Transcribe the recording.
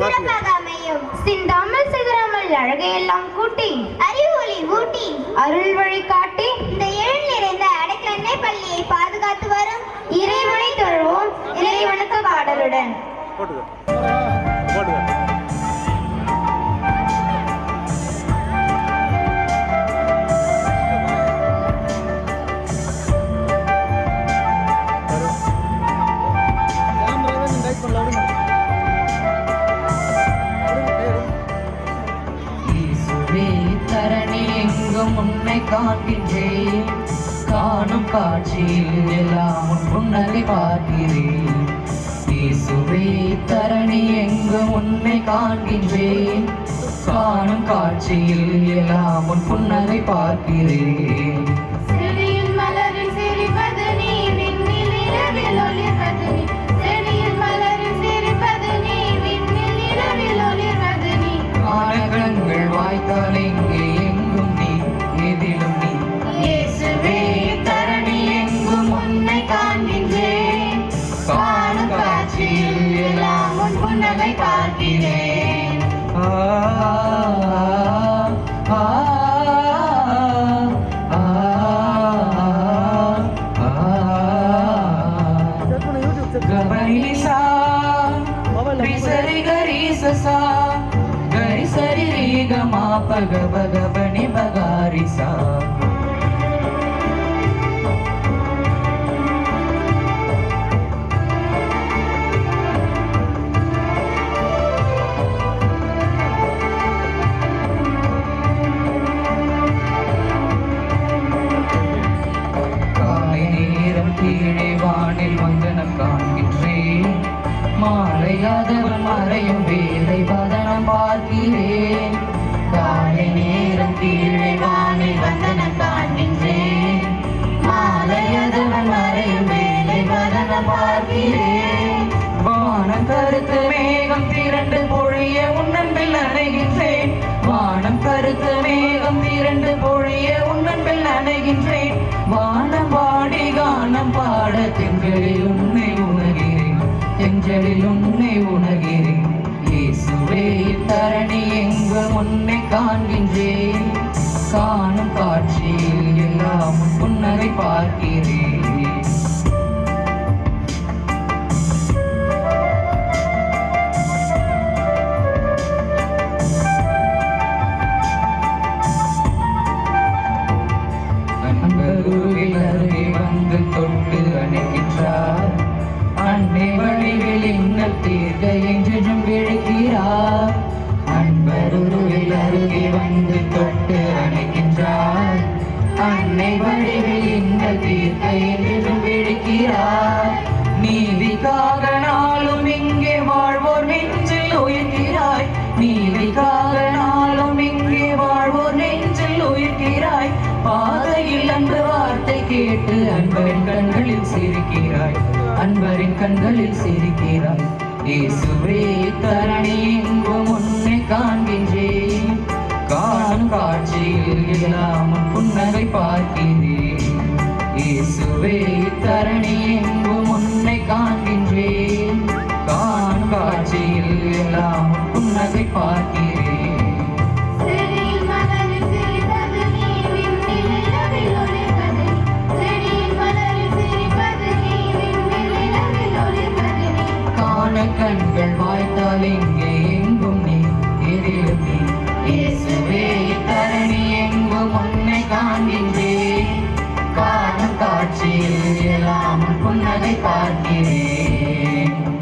சிறப்பாக அமையும். சிந்தாமல் சிதறாமல் அழகையெல்லாம் கூட்டி அறிவொளி ஊட்டி அருள் வழி காட்டி இந்த எழில் நிறைந்த அடைக்கண்ணை பள்ளியை பாதுகாத்து வரும் இறைவனை தொழுவோம் இறைவனுக்கு பாடலுடன். தரணி எங்கும் உன்னை காண்கின்றேன், காணும் காட்சியில் எல்லாம் உன் புன்னகை பார்க்கிறேன். இயேசுவே தரணி எங்கும் உன்னை காண்கின்றேன், காணும் காட்சியில் எல்லாம் உன் புன்னகை பார்க்கிறேன். ஆனகங்கள் வாய்த்தால் எங்கே எங்கும் நீ எதிலும் நீ. இயேசுவே தரணி எங்கும் உன்னை காண்கின்றேன், காணும் காட்சியில் எல்லாம் உன் புன்னகை பார்க்கிறேன். கபனிசா ரிசரி கரிசசா சரி ரீகமா பக பக பனி பகாரிசா. காலை நேரம் கீழே வானில் வந்தனம் காண்கின்றேன், மாலையாதவன் மறையும் வேலை வதனம் பார்க்கிறேன். காலை நேரம் கீழே வானில் வந்தனம் காண்கின்றேன், மாலையாதவன் மறையும் வேலை வதனம் பார்க்கிறேன். வானம் கருத்து மேகம் திரண்டு பொழிய உன்னன்பில் அணைகின்றேன், வானம் கருத்து மேகம் திரண்டு பொழிய உன்னன்பில் அணைகின்றேன். வானம் பாடி கானம் பாட திங்களில் உன்னை உணர்கிறேன், தெஞ்சலில் உன்னை உணர்கிறேன். இயேசுவே தரணி எங்கும் உன்னை காண்கின்றேன், காணும் காட்சியில் எல்லாம் புன்னகை பார்க்கிறேன். அன்பருவில் அருகே வந்து தொட்டு அணைக்கின்றார், அன்னை வழிவில் இன்னல் தீர்க்க என்றும் விழுகிறார். அன்பருவில் அருகே வந்து தொட்டு அணைக்கின்றார், அன்னை வழிவில் இன்னல் தீர்க்க என்றும் விழுகிறார். நீதிக்காக நாளும் இங்கே வாழ்வோர் நெஞ்சில் உயிர்கிறாய், நீதிக்காக நாளும் இங்கே வாழ்வோர் நெஞ்சில் உயிர்கிறாய். பாதையில் அன்பு வார்த்தை கேட்டு அன்பரின் கண்களில் சிரிக்கிறாய், அன்பரின் கண்களில் சிரிக்கிறாய். இயேசுவே தரணி எங்கும் உன்னை காண்கின்றேன், காணும் காட்சியில் எல்லாம் புன்னகை பார்க்கிறேன். இயேசுவே தரணி எங்கும் உன்னை காண்கின்றேன், காணும் காட்சியில் எல்லாம் புன்னகை பார்க்கிறேன். கண்கள் வாய்த்தால் எங்கே எங்கும் நீ எதிலும் நீ. இயேசுவே தரணி எங்கும் உன்னை காண்கின்றேன், காணும் காட்சியில் எல்லாம் புன்னகை பார்க்கிறேன்.